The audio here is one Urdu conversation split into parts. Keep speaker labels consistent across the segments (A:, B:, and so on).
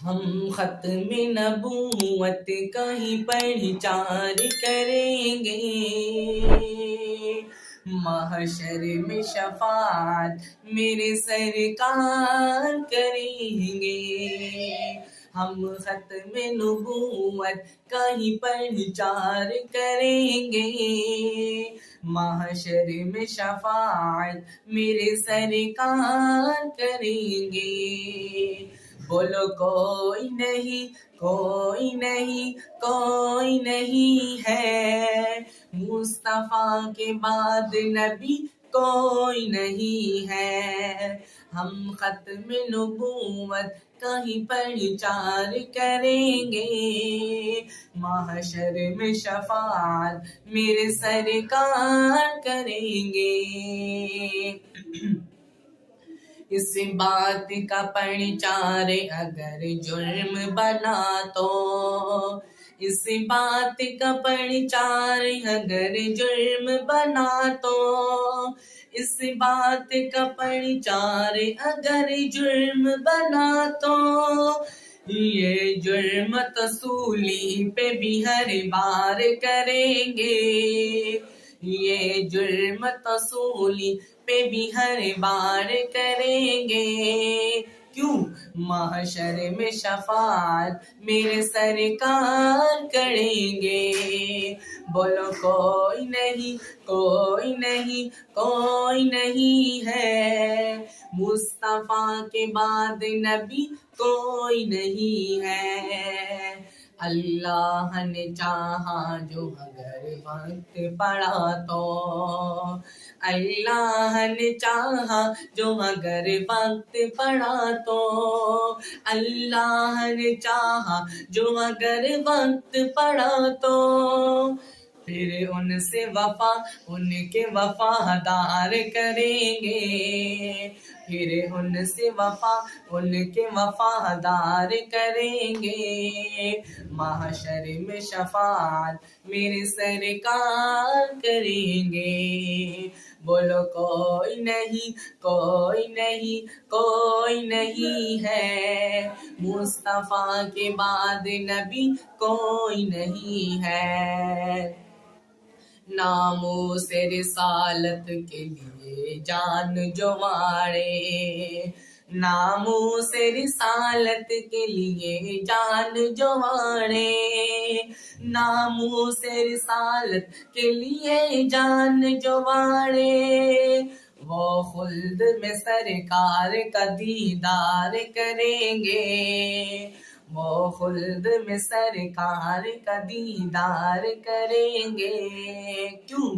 A: ہم ختم نبوت کا ہی پرچار کریں گے، محشر میں شفاعت میرے سرکار کریں گے۔ ہم ختم نبوت کا ہی پرچار کریں گے، محشر میں شفاعت میرے سرکار کریں گے۔ بولو کوئی نہیں، کوئی نہیں، کوئی نہیں ہے، مصطفیٰ کے بعد نبی کوئی نہیں ہے۔ ہم ختم نبوت کا ہی پرچار کریں گے، محشر میں شفاعت میرے سرکار کریں گے۔ اس بات کا پرچار اگر جرم بنا تو، اس بات کا پرچار اگر جرم بنا تو، اس بات کا پرچار اگر جرم بنا تو، یہ جرم تصولی پہ بھی ہر بار کریں گے، یہ جرم تصولی پہ بھی ہر بار کریں گے۔ کیوں؟ محشر میں شفاعت میرے سرکار کریں گے۔ بولو کوئی نہیں، کوئی نہیں، کوئی نہیں ہے، مصطفیٰ کے بعد نبی کوئی نہیں ہے۔ اللہ نے چاہا جو اگر وقت پڑا تو، اللہ نے چاہا جو اگر وقت پڑا تو، اللہ نے چاہا جو اگر وقت پڑا تو، پھر ان سے وفا ان کے وفادار کریں گے، پھر ان سے وفا ان کے وفادار کریں گے۔ محشر میں شفاعت میرے سرکار کریں گے۔ بولو کوئی نہیں، کوئی نہیں، کوئی نہیں ہے، مصطفیٰ کے بعد نبی کوئی نہیں ہے۔ ناموس رسالت کے لیے جان جو مارے، ناموس رسالت کے لیے جان جو مارے، ناموس رسالت کے لیے جان جو مارے، وہ خلد میں سرکار کا دیدار کریں گے، وہ خلد میں سرکار کا دیدار کریں گے۔ کیوں؟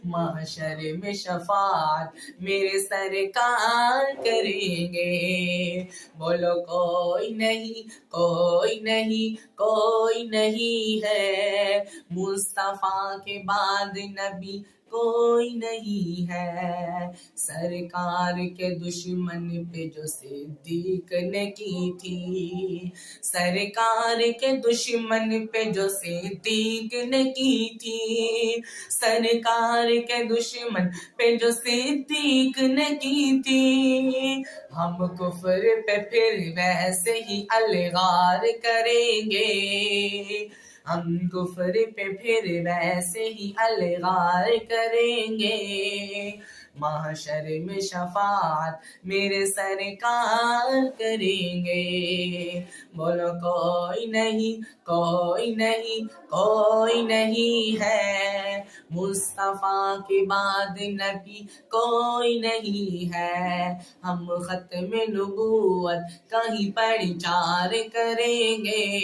A: محشر میں شفاعت میرے سرکار کریں گے۔ بولو کوئی نہیں، کوئی نہیں، کوئی نہیں ہے، مصطفیٰ کے بعد نبی کوئی نہیں ہے۔ سرکار کے دشمن پہ جو صدیق نے کی تھی، سرکار کے دشمن پہ جو صدیق نے کی تھی، سرکار کے دشمن پہ جو صدیق نے کی تھی، ہم کفر پہ پھر ویسے ہی الغار کریں گے، ہم کفر پہ پھر ویسے ہی الغار کریں گے۔ محشر میں شفاعت میرے سرکار کریں گے۔ بولو کوئی نہیں، کوئی نہیں، کوئی نہیں ہے، مصطفیٰ کے بعد نبی کوئی نہیں ہے۔ ہم ختم نبوت کا ہی پرچار کریں گے،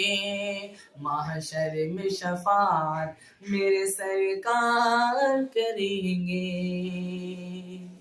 A: محشر میں شفاعت میرے سرکار کریں گے۔